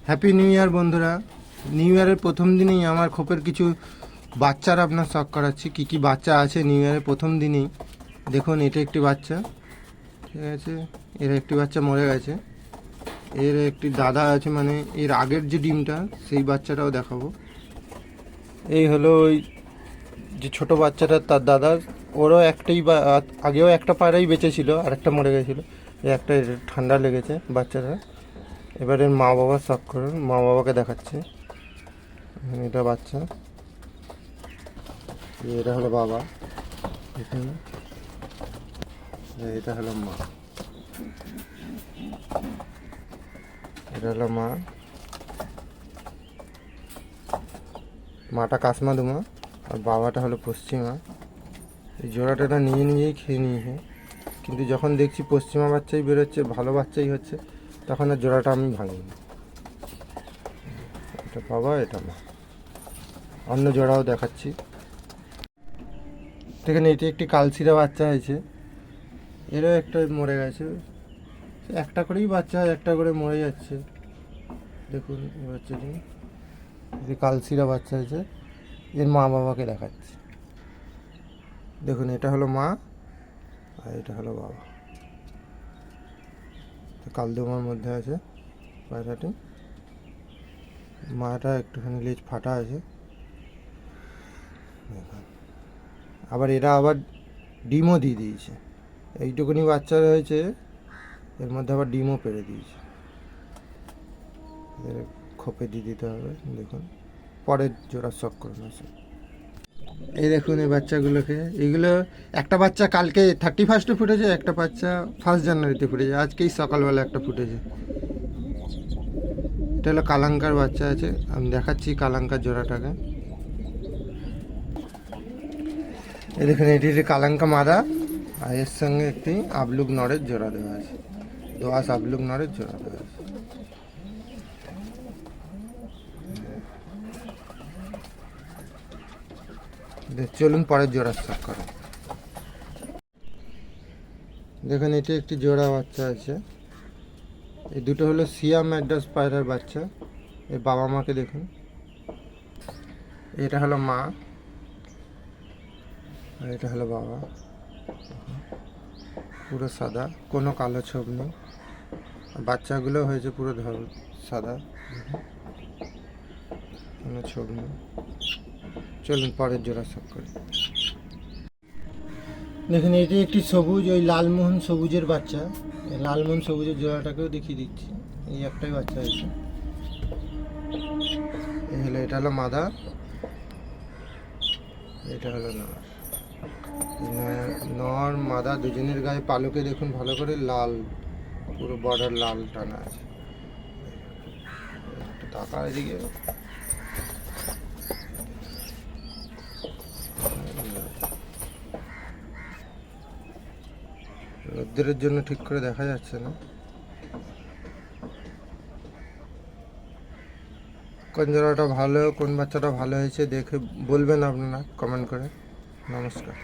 Happy new year বন্ধুরা। New ইয়ারের প্রথম দিনেই আমার খোপের কিছু বাচ্চার আপনার শখ করাচ্ছি। কী কী বাচ্চা আছে নিউ ইয়ারের প্রথম দিনেই। দেখুন, এটা একটি বাচ্চা, ঠিক আছে। এর একটি বাচ্চা মরে গেছে। এর একটি দাদা আছে, মানে এর আগের যে ডিমটা, সেই বাচ্চাটাও দেখাবো। এই হলো ওই যে ছোট বাচ্চাটা, তার দাদা। ওরও একটাই আগেও একটা পায়রাই বেঁচে ছিল, আর একটা মরে গেছিলো। এই একটা ঠান্ডা লেগেছে বাচ্চাটা। এবার এর মা বাবার শখ করুন, মা বাবাকে দেখাচ্ছে। এটা বাচ্চা, এটা হলো বাবা, এখানে এটা হলো মা, এটা হলো মা। মাটা কাসমাদুমা আর বাবাটা হলো পশ্চিমা। এই জোড়াটা নিজে নিজেই খেয়ে নিয়েছে, কিন্তু যখন দেখছি পশ্চিমা বাচ্চাই বেরোচ্ছে, ভালো বাচ্চাই হচ্ছে, তখন আর জোড়াটা আমি ভাঙিনি। এটা বাবা, এটা মা। অন্য জোড়াও দেখাচ্ছি। এখানে এটি একটি কালশিরা বাচ্চা হয়েছে, এরও একটা মরে গেছে। একটা করেই বাচ্চা হয়, একটা করে মরে যাচ্ছে। দেখুন এই বাচ্চাটি, যে কালশিরা বাচ্চা হয়েছে, এর মা বাবাকে দেখাচ্ছে। দেখুন, এটা হলো মা আর এটা হলো বাবা। কালদমার মধ্যে আছে পায়রাটি। মাটা একটুখানি লেজ ফাটা আছে। আবার এরা আবার ডিমও দিয়ে দিয়েছে। এইটুকুনি বাচ্চা হয়েছে, এর মধ্যে আবার ডিমও পেড়ে দিয়েছে। এদের খোপে দিয়ে দিতে হবে। দেখুন, পরের জোড়া শখ করুন আছে। এই দেখুন এই বাচ্চাগুলোকে, এইগুলো একটা বাচ্চা কালকে 31 ফুটেছে, একটা বাচ্চা 1 জানুয়ারিতে ফুটেছে, আজকেই সকালবেলা একটা ফুটেছে। এটা হলো কালাঙ্কার বাচ্চা আছে, আমি দেখাচ্ছি কালাঙ্কার জোড়াটাকে। এই দেখুন, এটি কালাঙ্কা মাদা, আর এর সঙ্গে একটি আবলুক নরের জোড়া দেওয়া আছে। দোয়াশ আবলুক নরের জোড়া দেওয়া আছে। চলুন পরের জোড়া শখ করা। দেখুন, এটি একটি জোড়া বাচ্চা আছে। এই দুটো হলো সিয়াম ম্যাড্রাস পায়রার বাচ্চা। এর বাবা মাকে দেখুন। এটা হলো মা আর এটা হলো বাবা। পুরো সাদা, কোনো কালো ছোপ নেই। বাচ্চাগুলো হয়েছে পুরো সাদা, কোনো ছোপ নেই। চলুন পরের জোড়া শখ করি। দেখুন, এটি একটি সবুজ, ওই লালমোহন সবুজের বাচ্চা। এই লালমোহন সবুজের জোড়াটাকেও দেখিয়ে দিচ্ছি। এই একটাই বাচ্চা হয়েছে। এই হলো, এটা হলো মাদা, এটা হলো নর। নর মাদা দুজনের গায়ে পালকে দেখুন ভালো করে লাল, পুরো বর্ডার লাল টানা আছে। টাকা এদিকে, রোদ্রের জন্য ঠিক করে দেখা যাচ্ছে না। কোন জোড়াটা ভালো, কোন বাচ্চাটা ভালো হয়েছে দেখে বলবেন আপনারা কমেন্ট করে। নমস্কার।